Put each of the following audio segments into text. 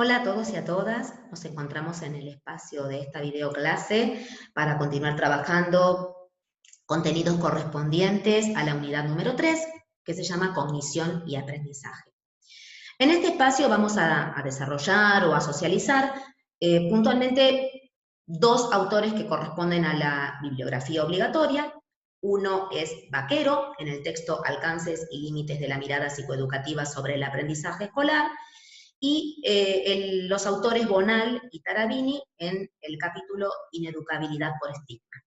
Hola a todos y a todas, nos encontramos en el espacio de esta videoclase para continuar trabajando contenidos correspondientes a la unidad número 3, que se llama Cognición y Aprendizaje. En este espacio vamos a desarrollar o a socializar puntualmente dos autores que corresponden a la bibliografía obligatoria. Uno es Vaquero, en el texto Alcances y límites de la mirada psicoeducativa sobre el aprendizaje escolar, y los autores Bonal y Tarabini en el capítulo Ineducabilidad por estigma.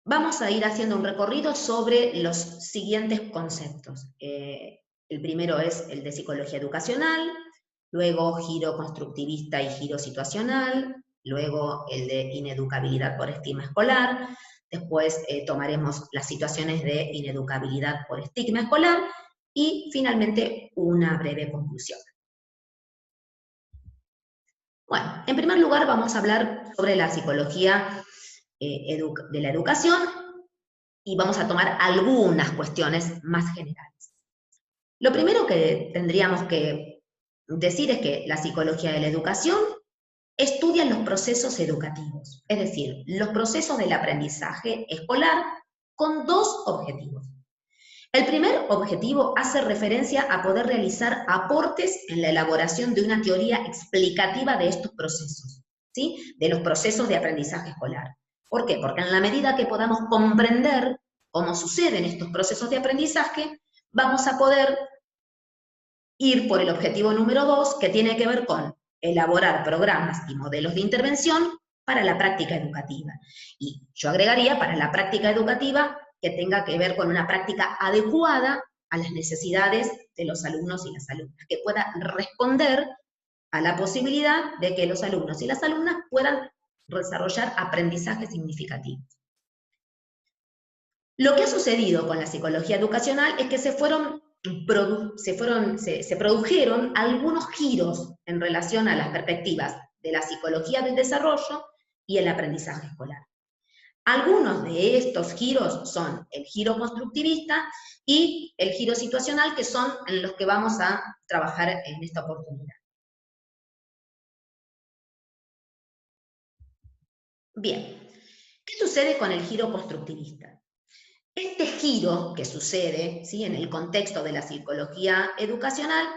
Vamos a ir haciendo un recorrido sobre los siguientes conceptos. El primero es el de psicología educacional, luego giro constructivista y giro situacional, luego el de ineducabilidad por estigma escolar, después tomaremos las situaciones de ineducabilidad por estigma escolar y finalmente una breve conclusión. Bueno, en primer lugar vamos a hablar sobre la psicología de la educación y vamos a tomar algunas cuestiones más generales. Lo primero que tendríamos que decir es que la psicología de la educación estudia los procesos educativos, es decir, los procesos del aprendizaje escolar con dos objetivos. El primer objetivo hace referencia a poder realizar aportes en la elaboración de una teoría explicativa de estos procesos, ¿sí? De los procesos de aprendizaje escolar. ¿Por qué? Porque en la medida que podamos comprender cómo suceden estos procesos de aprendizaje, vamos a poder ir por el objetivo número 2, que tiene que ver con elaborar programas y modelos de intervención para la práctica educativa. Y yo agregaría para la práctica educativa que tenga que ver con una práctica adecuada a las necesidades de los alumnos y las alumnas, que pueda responder a la posibilidad de que los alumnos y las alumnas puedan desarrollar aprendizajes significativos. Lo que ha sucedido con la psicología educacional es que se produjeron algunos giros en relación a las perspectivas de la psicología del desarrollo y el aprendizaje escolar. Algunos de estos giros son el giro constructivista y el giro situacional, que son en los que vamos a trabajar en esta oportunidad. Bien, ¿qué sucede con el giro constructivista? Este giro que sucede, ¿sí?, en el contexto de la psicología educacional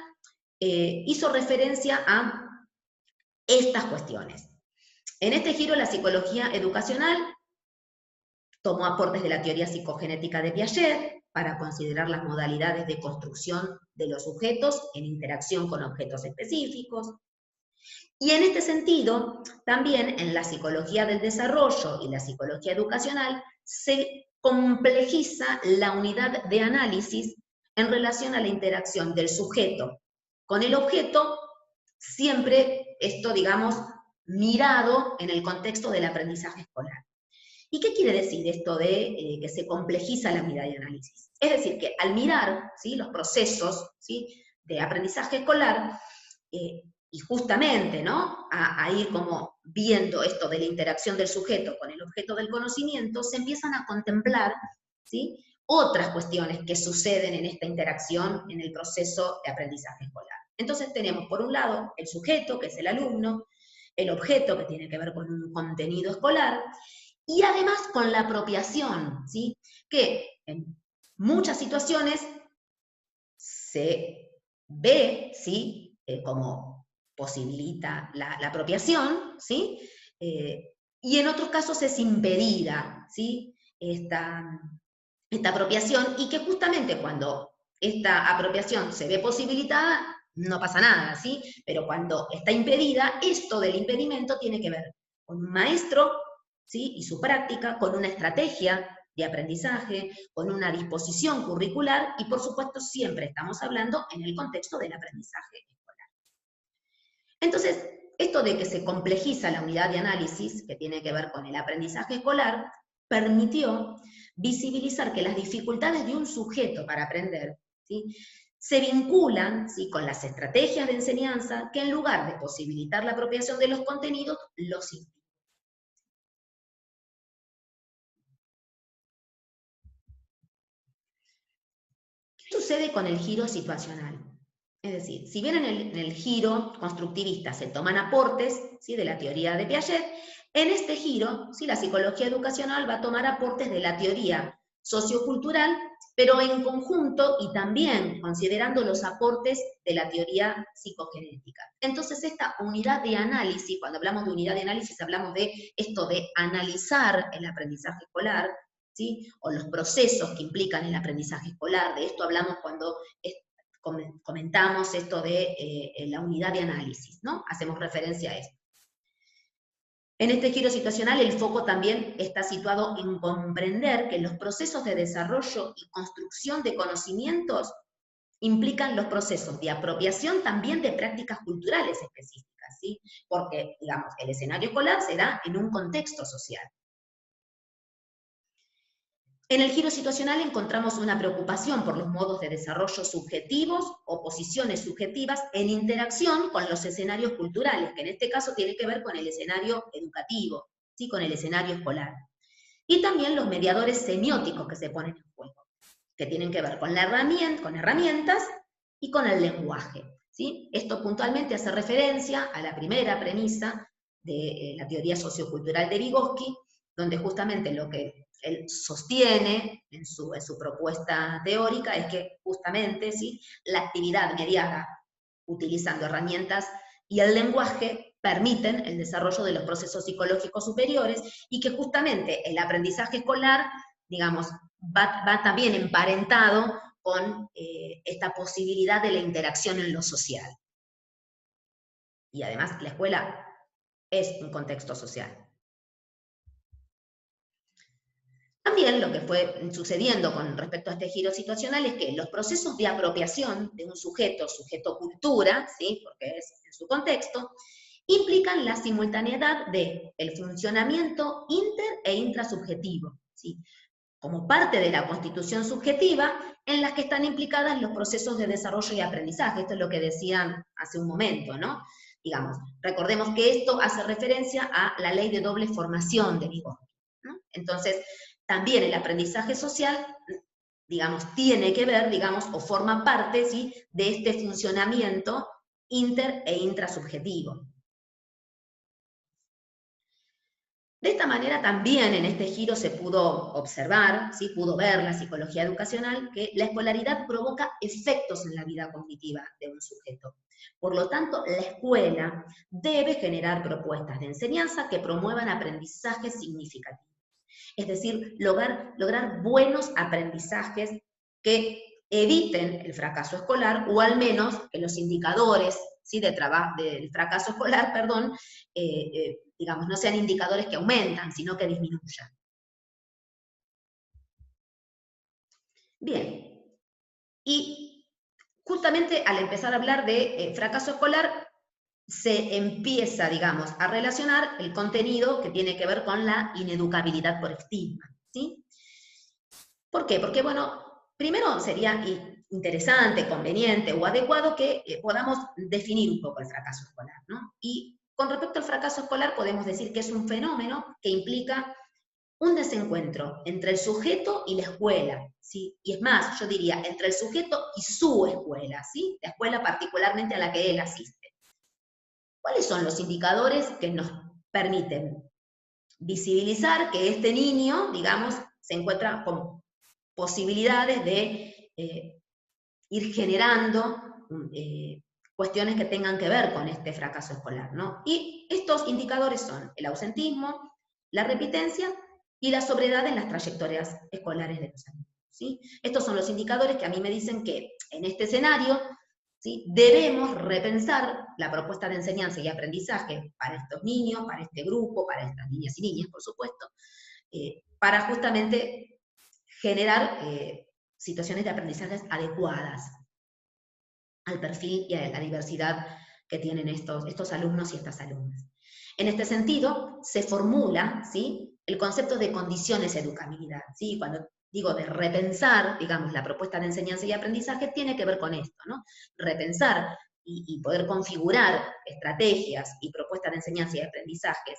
hizo referencia a estas cuestiones. En este giro, la psicología educacional tomó aportes de la teoría psicogenética de Piaget para considerar las modalidades de construcción de los sujetos en interacción con objetos específicos. Y en este sentido, también en la psicología del desarrollo y la psicología educacional se complejiza la unidad de análisis en relación a la interacción del sujeto con el objeto, siempre esto, digamos, mirado en el contexto del aprendizaje escolar. ¿Y qué quiere decir esto de que se complejiza la unidad de análisis? Es decir, que al mirar, ¿sí?, los procesos, ¿sí?, de aprendizaje escolar, y justamente, ¿no?, a ir como viendo esto de la interacción del sujeto con el objeto del conocimiento, se empiezan a contemplar, ¿sí?, otras cuestiones que suceden en esta interacción en el proceso de aprendizaje escolar. Entonces tenemos, por un lado, el sujeto, que es el alumno, el objeto, que tiene que ver con un contenido escolar, y además con la apropiación, ¿sí?, que en muchas situaciones se ve, ¿sí?, como posibilita la apropiación, ¿sí?, y en otros casos es impedida, ¿sí?, esta apropiación, y que justamente cuando esta apropiación se ve posibilitada, no pasa nada, ¿sí? Pero cuando está impedida, esto del impedimento tiene que ver con un maestro, ¿sí?, y su práctica, con una estrategia de aprendizaje, con una disposición curricular, y por supuesto siempre estamos hablando en el contexto del aprendizaje escolar. Entonces, esto de que se complejiza la unidad de análisis, que tiene que ver con el aprendizaje escolar, permitió visibilizar que las dificultades de un sujeto para aprender, ¿sí?, se vinculan, ¿sí?, con las estrategias de enseñanza que, en lugar de posibilitar la apropiación de los contenidos, los impiden. ¿Qué sucede con el giro situacional? Es decir, si bien en el giro constructivista se toman aportes, ¿sí?, de la teoría de Piaget, en este giro, ¿sí?, la psicología educacional va a tomar aportes de la teoría sociocultural, pero en conjunto y también considerando los aportes de la teoría psicogenética. Entonces, esta unidad de análisis, cuando hablamos de unidad de análisis, hablamos de esto de analizar el aprendizaje escolar, ¿sí?, o los procesos que implican el aprendizaje escolar. De esto hablamos cuando comentamos esto de la unidad de análisis, ¿no? Hacemos referencia a esto. En este giro situacional el foco también está situado en comprender que los procesos de desarrollo y construcción de conocimientos implican los procesos de apropiación también de prácticas culturales específicas, ¿sí? Porque, digamos, el escenario escolar se da en un contexto social. En el giro situacional encontramos una preocupación por los modos de desarrollo subjetivos o posiciones subjetivas en interacción con los escenarios culturales, que en este caso tiene que ver con el escenario educativo, ¿sí?, con el escenario escolar. Y también los mediadores semióticos que se ponen en juego, que tienen que ver con herramientas y con el lenguaje, ¿sí? Esto puntualmente hace referencia a la primera premisa de la teoría sociocultural de Vygotsky, donde justamente lo que él sostiene en su propuesta teórica es que justamente, ¿sí?, la actividad mediada utilizando herramientas y el lenguaje permiten el desarrollo de los procesos psicológicos superiores y que justamente el aprendizaje escolar, digamos, va también emparentado con esta posibilidad de la interacción en lo social. Y además la escuela es un contexto social. También lo que fue sucediendo con respecto a este giro situacional es que los procesos de apropiación de un sujeto-cultura, ¿sí?, porque es en su contexto, implican la simultaneidad del funcionamiento inter- e intrasubjetivo, ¿sí?, como parte de la constitución subjetiva en las que están implicadas los procesos de desarrollo y aprendizaje. Esto es lo que decían hace un momento, ¿no? Digamos, recordemos que esto hace referencia a la ley de doble formación de Vygotsky, ¿no? Entonces, también el aprendizaje social, digamos, tiene que ver, digamos, o forma parte, ¿sí?, de este funcionamiento inter- e intrasubjetivo. De esta manera también en este giro se pudo observar, ¿sí?, pudo ver la psicología educacional, que la escolaridad provoca efectos en la vida cognitiva de un sujeto. Por lo tanto, la escuela debe generar propuestas de enseñanza que promuevan aprendizajes significativos. Es decir, lograr buenos aprendizajes que eviten el fracaso escolar, o al menos que los indicadores, ¿sí?, del fracaso escolar, perdón, digamos, no sean indicadores que aumentan, sino que disminuyan. Bien, y justamente al empezar a hablar de fracaso escolar, se empieza, digamos, a relacionar el contenido que tiene que ver con la ineducabilidad por estigma, ¿sí? ¿Por qué? Porque, bueno, primero sería interesante, conveniente o adecuado que podamos definir un poco el fracaso escolar, ¿no? Y con respecto al fracaso escolar podemos decir que es un fenómeno que implica un desencuentro entre el sujeto y la escuela, ¿sí? Y es más, yo diría, entre el sujeto y su escuela, ¿sí? La escuela particularmente a la que él asiste. ¿Cuáles son los indicadores que nos permiten visibilizar que este niño, digamos, se encuentra con posibilidades de ir generando cuestiones que tengan que ver con este fracaso escolar, ¿no? Y estos indicadores son el ausentismo, la repitencia y la sobriedad en las trayectorias escolares de los alumnos, ¿sí? Estos son los indicadores que a mí me dicen que en este escenario, ¿sí?, debemos repensar la propuesta de enseñanza y aprendizaje para estos niños, para este grupo, para estas niñas y niñas, por supuesto, para justamente generar situaciones de aprendizajes adecuadas al perfil y a la diversidad que tienen estos alumnos y estas alumnas. En este sentido, se formula, ¿sí?, el concepto de condiciones de educabilidad, ¿sí? Cuando digo de repensar, digamos, la propuesta de enseñanza y aprendizaje, tiene que ver con esto, ¿no? Repensar y poder configurar estrategias y propuestas de enseñanza y aprendizajes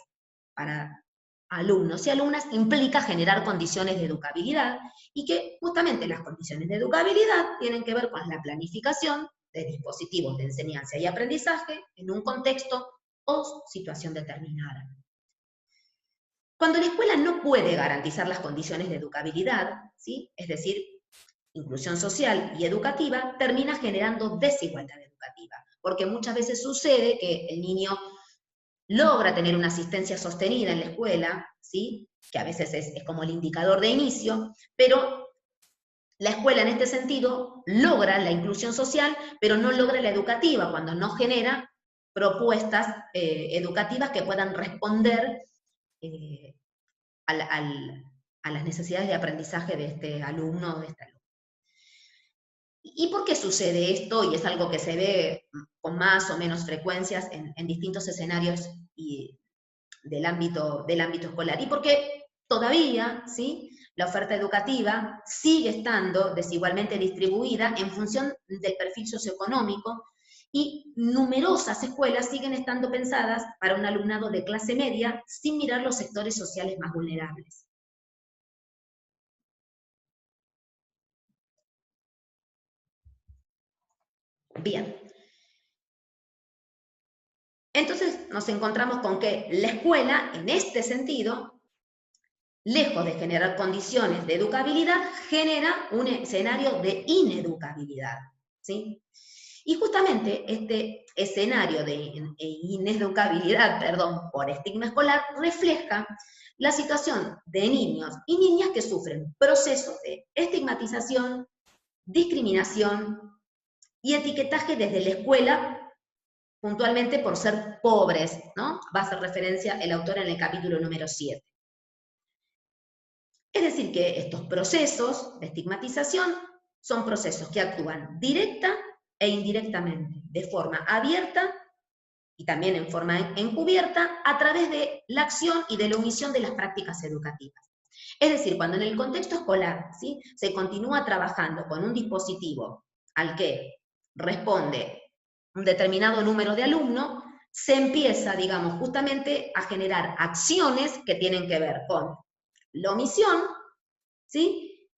para alumnos y alumnas implica generar condiciones de educabilidad y que justamente las condiciones de educabilidad tienen que ver con la planificación de dispositivos de enseñanza y aprendizaje en un contexto o situación determinada. Cuando la escuela no puede garantizar las condiciones de educabilidad, ¿sí? Es decir, inclusión social y educativa, termina generando desigualdad educativa, porque muchas veces sucede que el niño logra tener una asistencia sostenida en la escuela, ¿sí? Que a veces es como el indicador de inicio, pero la escuela en este sentido logra la inclusión social, pero no logra la educativa, cuando no genera propuestas educativas que puedan responder eh, a las necesidades de aprendizaje de este alumno o de esta alumna. ¿Y por qué sucede esto? Y es algo que se ve con más o menos frecuencias en distintos escenarios del ámbito escolar. Y porque todavía, ¿sí?, la oferta educativa sigue estando desigualmente distribuida en función del perfil socioeconómico y numerosas escuelas siguen estando pensadas para un alumnado de clase media sin mirar los sectores sociales más vulnerables. Bien. Entonces nos encontramos con que la escuela, en este sentido, lejos de generar condiciones de educabilidad, genera un escenario de ineducabilidad, ¿sí? Y justamente este escenario de ineducabilidad, por estigma escolar, refleja la situación de niños y niñas que sufren procesos de estigmatización, discriminación y etiquetaje desde la escuela, puntualmente por ser pobres, ¿no? Va a hacer referencia el autor en el capítulo número 7. Es decir, que estos procesos de estigmatización son procesos que actúan directa e indirectamente, de forma abierta y también en forma encubierta, a través de la acción y de la omisión de las prácticas educativas. Es decir, cuando en el contexto escolar, ¿sí?, se continúa trabajando con un dispositivo al que responde un determinado número de alumnos, se empieza, digamos, justamente a generar acciones que tienen que ver con la omisión, ¿sí?,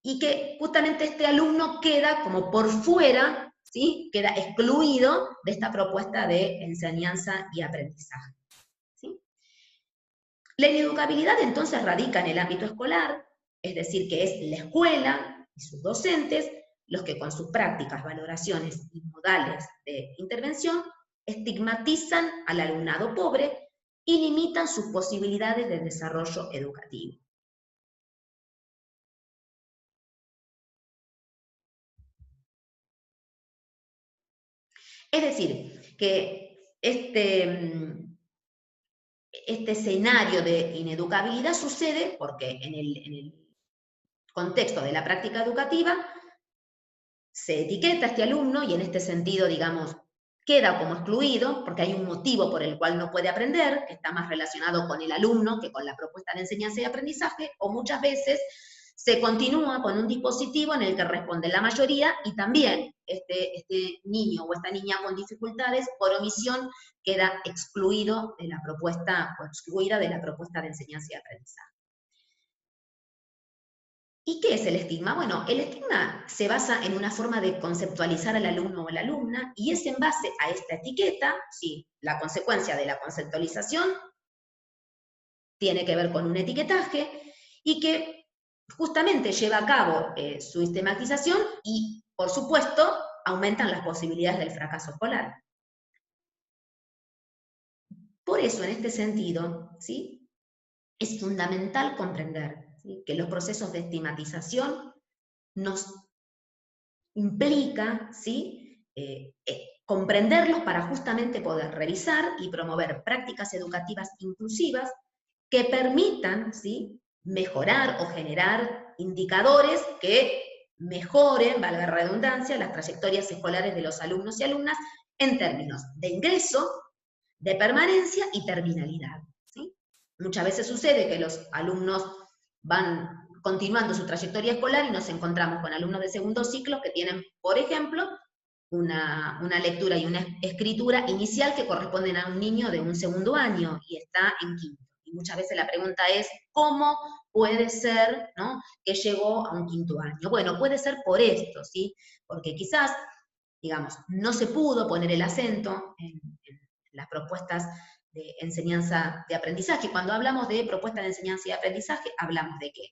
y que justamente este alumno queda como por fuera, ¿sí?, queda excluido de esta propuesta de enseñanza y aprendizaje, ¿sí? La ineducabilidad entonces radica en el ámbito escolar, es decir, que es la escuela y sus docentes los que con sus prácticas, valoraciones y modales de intervención estigmatizan al alumnado pobre y limitan sus posibilidades de desarrollo educativo. Es decir, que este escenario de ineducabilidad sucede porque en el contexto de la práctica educativa se etiqueta a este alumno y en este sentido, digamos, queda como excluido porque hay un motivo por el cual no puede aprender, que está más relacionado con el alumno que con la propuesta de enseñanza y aprendizaje, o muchas veces se continúa con un dispositivo en el que responde la mayoría y también este niño o esta niña con dificultades, por omisión, queda excluido de la propuesta o excluida de la propuesta de enseñanza y aprendizaje. ¿Y qué es el estigma? Bueno, el estigma se basa en una forma de conceptualizar al alumno o a la alumna y es en base a esta etiqueta, sí, la consecuencia de la conceptualización tiene que ver con un etiquetaje y que justamente lleva a cabo su sistematización y, por supuesto, aumentan las posibilidades del fracaso escolar. Por eso, en este sentido, ¿sí?, es fundamental comprender, ¿sí?, que los procesos de estigmatización nos implica, ¿sí?, comprenderlos para justamente poder revisar y promover prácticas educativas inclusivas que permitan, ¿sí?, mejorar o generar indicadores que mejoren, valga la redundancia, las trayectorias escolares de los alumnos y alumnas en términos de ingreso, de permanencia y terminalidad, ¿sí? Muchas veces sucede que los alumnos van continuando su trayectoria escolar y nos encontramos con alumnos de segundo ciclo que tienen, por ejemplo, una lectura y una escritura inicial que corresponden a un niño de un segundo año y está en quinto. muchas veces la pregunta es, ¿cómo puede ser, ¿no?, que llegó a un 5º año? Bueno, puede ser por esto, ¿sí? Porque quizás, digamos, no se pudo poner el acento en las propuestas de enseñanza de aprendizaje. Cuando hablamos de propuestas de enseñanza y aprendizaje, hablamos de que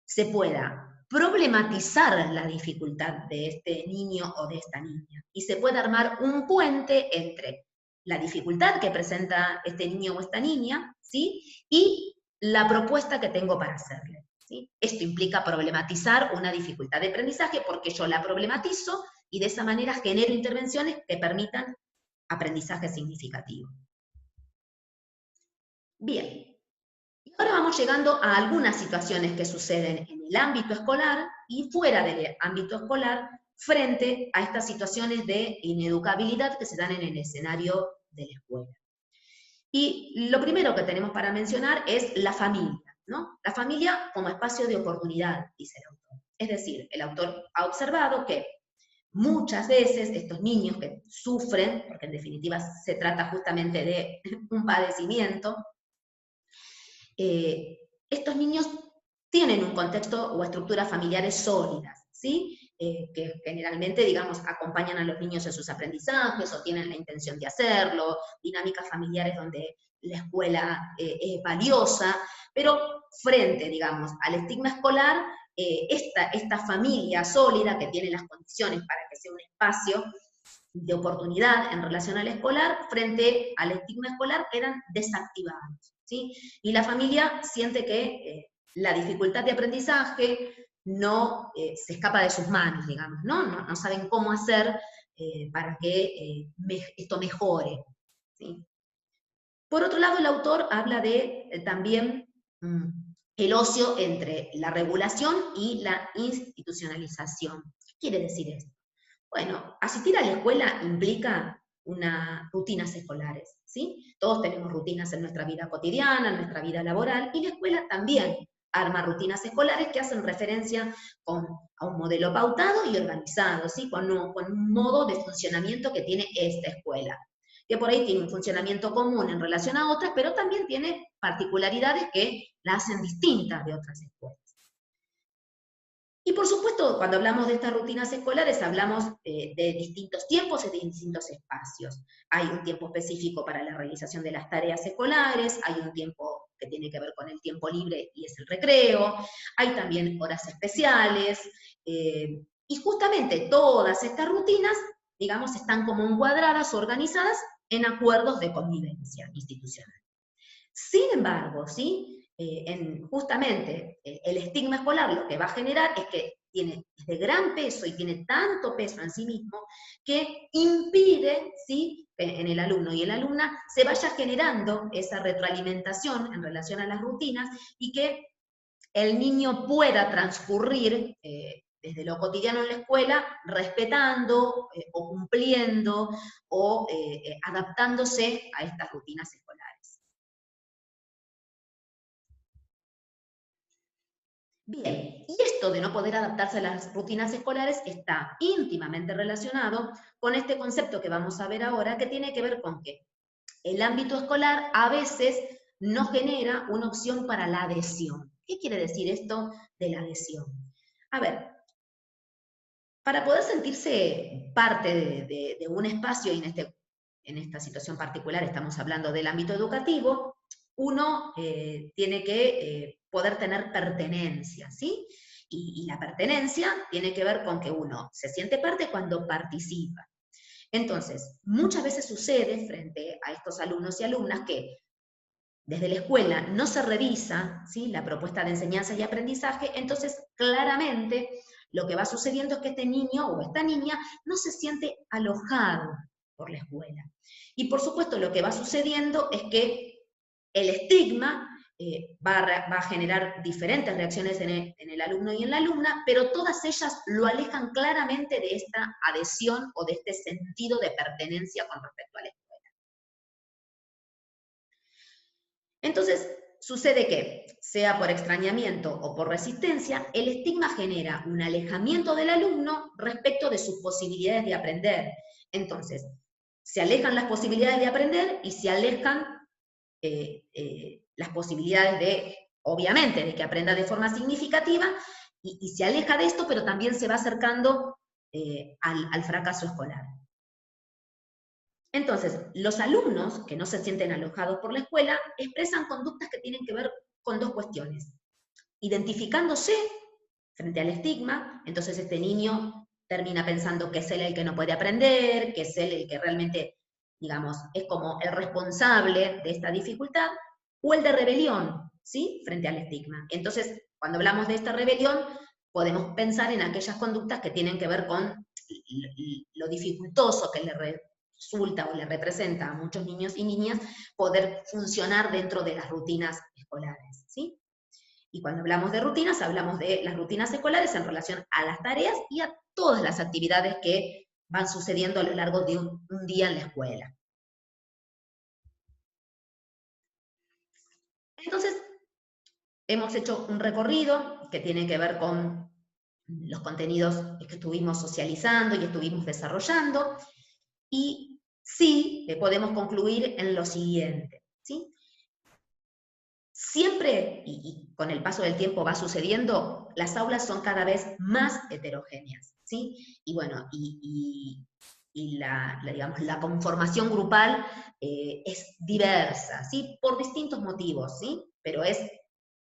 se pueda problematizar la dificultad de este niño o de esta niña, y se puede armar un puente entre la dificultad que presenta este niño o esta niña, ¿sí?, y la propuesta que tengo para hacerle, ¿sí? Esto implica problematizar una dificultad de aprendizaje porque yo la problematizo y de esa manera genero intervenciones que permitan aprendizaje significativo. Bien. Ahora vamos llegando a algunas situaciones que suceden en el ámbito escolar y fuera del ámbito escolar frente a estas situaciones de ineducabilidad que se dan en el escenario de la escuela. Y lo primero que tenemos para mencionar es la familia, ¿no? La familia como espacio de oportunidad, dice el autor. Es decir, el autor ha observado que muchas veces estos niños que sufren, porque en definitiva se trata justamente de un padecimiento, estos niños tienen un contexto o estructuras familiares sólidas, ¿sí? Que generalmente, digamos, acompañan a los niños en sus aprendizajes o tienen la intención de hacerlo, dinámicas familiares donde la escuela es valiosa, pero frente, digamos, al estigma escolar, esta familia sólida que tiene las condiciones para que sea un espacio de oportunidad en relación al escolar, frente al estigma escolar quedan desactivados, ¿sí? Y la familia siente que la dificultad de aprendizaje no se escapa de sus manos, digamos, ¿no? No saben cómo hacer para que esto mejore, ¿sí? Por otro lado, el autor habla de también el ocio entre la regulación y la institucionalización. ¿Qué quiere decir esto? Bueno, asistir a la escuela implica rutinas escolares, ¿sí? Todos tenemos rutinas en nuestra vida cotidiana, en nuestra vida laboral, y la escuela también arma rutinas escolares que hacen referencia a un modelo pautado y organizado, ¿sí? Con un modo de funcionamiento que tiene esta escuela, que por ahí tiene un funcionamiento común en relación a otras, pero también tiene particularidades que la hacen distinta de otras escuelas. Y por supuesto, cuando hablamos de estas rutinas escolares, hablamos de distintos tiempos y de distintos espacios. Hay un tiempo específico para la realización de las tareas escolares, hay un tiempo que tiene que ver con el tiempo libre y es el recreo, hay también horas especiales, y justamente todas estas rutinas, digamos, están como encuadradas, organizadas en acuerdos de convivencia institucional. Sin embargo, ¿sí? Justamente el estigma escolar lo que va a generar es que tiene de gran peso y tiene tanto peso en sí mismo que impide, ¿sí?, que en el alumno y en la alumna se vaya generando esa retroalimentación en relación a las rutinas y que el niño pueda transcurrir desde lo cotidiano en la escuela respetando o cumpliendo o adaptándose a estas rutinas escolares. Bien, y esto de no poder adaptarse a las rutinas escolares está íntimamente relacionado con este concepto que vamos a ver ahora, que tiene que ver con que el ámbito escolar a veces no genera una opción para la adhesión. ¿Qué quiere decir esto de la adhesión? A ver, para poder sentirse parte de un espacio, y en esta situación particular estamos hablando del ámbito educativo, uno tiene que poder tener pertenencia, ¿sí? Y la pertenencia tiene que ver con que uno se siente parte cuando participa. Entonces, muchas veces sucede frente a estos alumnos y alumnas que desde la escuela no se revisa, ¿sí?, la propuesta de enseñanza y aprendizaje, entonces claramente lo que va sucediendo es que este niño o esta niña no se siente alojado por la escuela. Y por supuesto lo que va sucediendo es que el estigma va a generar diferentes reacciones en el alumno y en la alumna, pero todas ellas lo alejan claramente de esta adhesión o de este sentido de pertenencia con respecto a la escuela. Entonces, sucede que, sea por extrañamiento o por resistencia, el estigma genera un alejamiento del alumno respecto de sus posibilidades de aprender. Entonces, se alejan las posibilidades de aprender y se alejan las posibilidades de, obviamente, de que aprenda de forma significativa y se aleja de esto, pero también se va acercando al fracaso escolar. Entonces, los alumnos que no se sienten alojados por la escuela expresan conductas que tienen que ver con dos cuestiones. Identificándose frente al estigma, entonces este niño termina pensando que es él el que no puede aprender, que es él el que realmente, digamos, es como el responsable de esta dificultad, o el de rebelión, ¿sí? Frente al estigma. Entonces, cuando hablamos de esta rebelión, podemos pensar en aquellas conductas que tienen que ver con lo dificultoso que le resulta o le representa a muchos niños y niñas poder funcionar dentro de las rutinas escolares, ¿sí? Y cuando hablamos de rutinas, hablamos de las rutinas escolares en relación a las tareas y a todas las actividades que van sucediendo a lo largo de un día en la escuela. Entonces, hemos hecho un recorrido que tiene que ver con los contenidos que estuvimos socializando y estuvimos desarrollando, y sí podemos concluir en lo siguiente, ¿sí? Siempre, y con el paso del tiempo va sucediendo, las aulas son cada vez más heterogéneas, ¿sí? Y bueno, digamos, la conformación grupal es diversa, ¿sí? Por distintos motivos, ¿sí? Pero es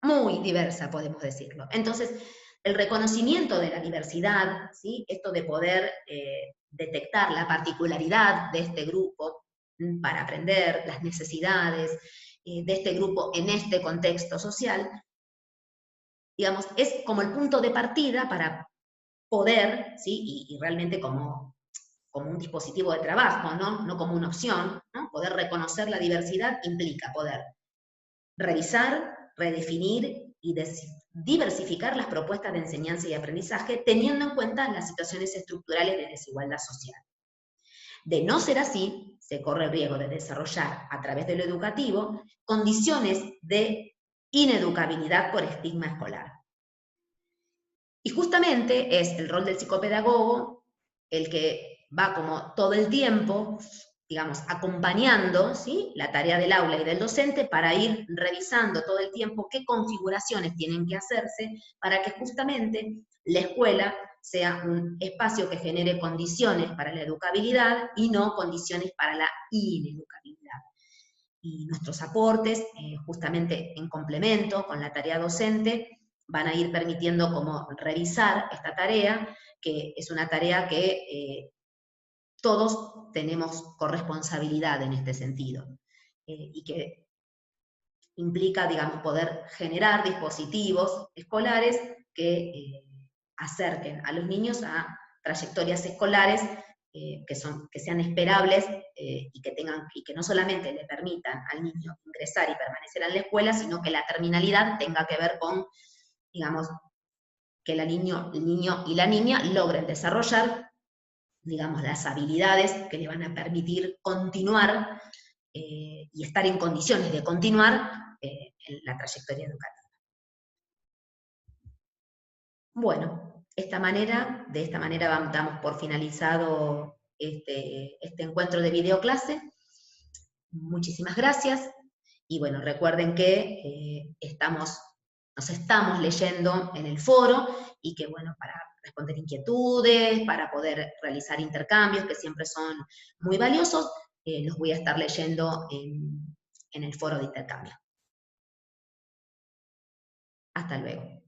muy diversa, podemos decirlo. Entonces, el reconocimiento de la diversidad, ¿sí? Esto de poder detectar la particularidad de este grupo para aprender, las necesidades de este grupo en este contexto social, digamos, es como el punto de partida para poder, ¿sí? Y realmente como un dispositivo de trabajo, ¿no? No como una opción, ¿no? Poder reconocer la diversidad implica poder revisar, redefinir y diversificar las propuestas de enseñanza y aprendizaje teniendo en cuenta las situaciones estructurales de desigualdad social. De no ser así, se corre el riesgo de desarrollar a través de lo educativo condiciones de ineducabilidad por estigma escolar. Y justamente es el rol del psicopedagogo el que va como todo el tiempo, digamos, acompañando, ¿sí?, la tarea del aula y del docente para ir revisando todo el tiempo qué configuraciones tienen que hacerse para que justamente la escuela sea un espacio que genere condiciones para la educabilidad y no condiciones para la ineducabilidad. Y nuestros aportes, justamente en complemento con la tarea docente, van a ir permitiendo como revisar esta tarea, que es una tarea que todos tenemos corresponsabilidad en este sentido, y que implica, digamos, poder generar dispositivos escolares que acerquen a los niños a trayectorias escolares que sean esperables y que no solamente le permitan al niño ingresar y permanecer en la escuela, sino que la terminalidad tenga que ver con, digamos, que el niño y la niña logren desarrollar, digamos, las habilidades que le van a permitir continuar y estar en condiciones de continuar en la trayectoria educativa. Bueno, de esta manera damos por finalizado este encuentro de videoclase. Muchísimas gracias. Y bueno, recuerden que nos estamos leyendo en el foro y que bueno, para responder inquietudes, para poder realizar intercambios que siempre son muy valiosos, los voy a estar leyendo en el foro de intercambio. Hasta luego.